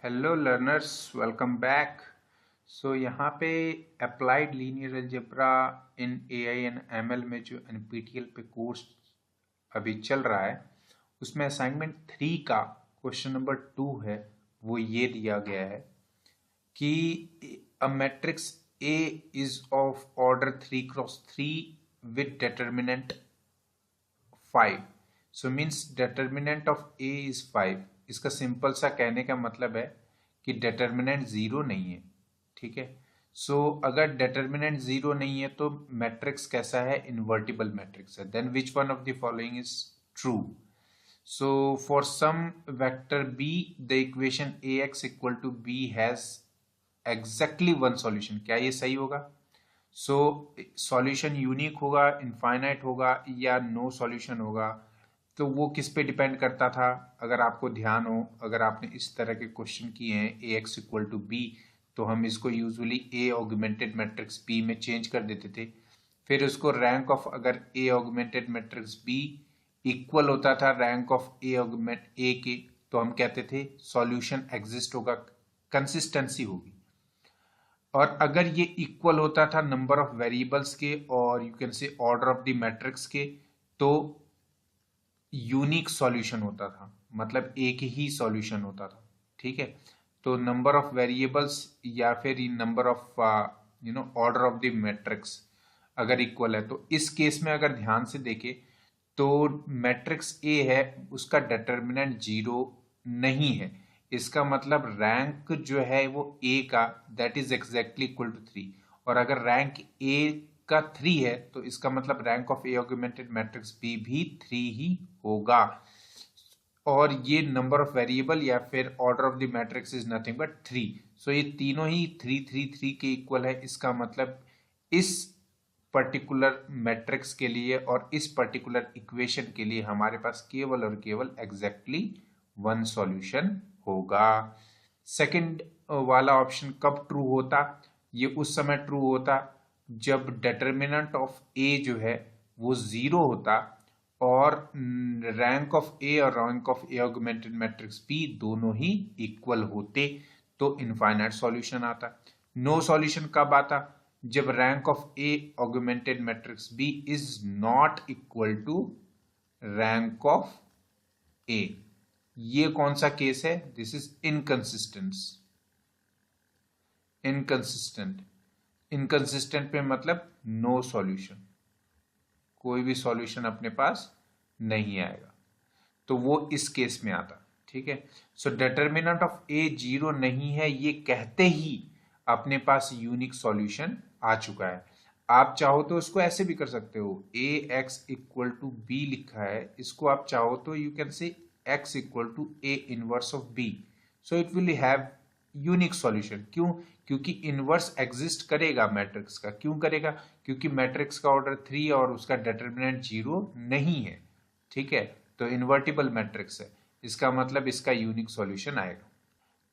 Hello learners, welcome back. So यहाँ पे applied linear algebra in AI and ML में जो एनपीटीईएल पे कोर्स अभी चल रहा है उसमें असाइनमेंट 3 का क्वेश्चन नंबर 2 है। वो ये दिया गया है कि a matrix A is of order 3x3 with determinant 5। So means determinant of A is 5। इसका सिंपल सा कहने का मतलब है कि डिटर्मिनेंट जीरो नहीं है। ठीक है। सो अगर डिटर्मिनेंट जीरो नहीं है तो मैट्रिक्स कैसा है? इन्वर्टिबल मैट्रिक्स है। Then which one of the following is true? So for some vector b the equation A x equal to b has exactly one solution. क्या ये सही होगा? सो सॉल्यूशन यूनिक होगा, इनफाइनाइट होगा या नो सॉल्यूशन होगा? तो वो किस पे डिपेंड करता था? अगर आपको ध्यान हो, अगर आपने इस तरह के क्वेश्चन किए हैं ए एक्स इक्वल टू बी, तो हम इसको यूजुअली ए ऑगमेंटेड मैट्रिक्स बी में चेंज कर देते थे। फिर उसको रैंक ऑफ, अगर ए ऑगमेंटेड मैट्रिक्स बी इक्वल होता था रैंक ऑफ ए ऑगमेंट ए के, तो हम कहते थे सॉल्यूशन एग्जिस्ट होगा, कंसिस्टेंसी होगी। और अगर ये इक्वल होता था नंबर ऑफ वेरिएबल्स के और यू कैन से ऑर्डर ऑफ द मैट्रिक्स के, तो यूनिक सॉल्यूशन होता था, मतलब एक ही सॉल्यूशन होता था। ठीक है। तो नंबर ऑफ वेरिएबल्स या फिर number of order of the matrix अगर इक्वल है, तो इस केस में अगर ध्यान से देखें तो मैट्रिक्स ए है, उसका डिटर्मिनेंट जीरो नहीं है। इसका मतलब रैंक जो है वो ए का that is exactly equal to 3। और अगर रैंक ए का 3 है तो इसका मतलब rank of A augmented matrix B भी 3 ही होगा। और ये नंबर ऑफ वेरिएबल या फिर order of the matrix is nothing but 3। सो ये तीनों ही 3 3 3 के इक्वल है। इसका मतलब इस पर्टिकुलर मैट्रिक्स के लिए और इस पर्टिकुलर इक्वेशन के लिए हमारे पास केवल और केवल एग्जैक्टली वन सॉल्यूशन होगा। सेकंड वाला ऑप्शन कब ट्रू होता? ये उस समय ट्रू होता जब डिटर्मिनेंट ऑफ ए जो है वो जीरो होता और रैंक ऑफ ए और rank of A augmented matrix b दोनों ही इक्वल होते, तो इनफाइनाइट सॉल्यूशन आता। नो सॉल्यूशन कब आता? जब rank of A augmented matrix b is not equal to rank of a. ये कौन सा केस है? This is inconsistent. इनकंसिस्टेंट पे मतलब नो सॉल्यूशन, कोई भी सॉल्यूशन अपने पास नहीं आएगा, तो वो इस केस में आता। ठीक है। So determinant of A zero नहीं है ये कहते ही अपने पास यूनिक सॉल्यूशन आ चुका है। आप चाहो तो इसको ऐसे भी कर सकते हो, A x equal to B लिखा है, इसको आप चाहो तो you can say x equal to A inverse of B. So it will have unique solution. क्यों? क्योंकि इनवर्स एग्जिस्ट करेगा मैट्रिक्स का। क्यों करेगा? क्योंकि मैट्रिक्स का ऑर्डर 3 और उसका डिटर्मिनेंट 0 नहीं है। ठीक है। तो इन्वर्टिबल मैट्रिक्स है, इसका मतलब इसका यूनिक सॉल्यूशन आएगा।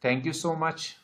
Thank you so much.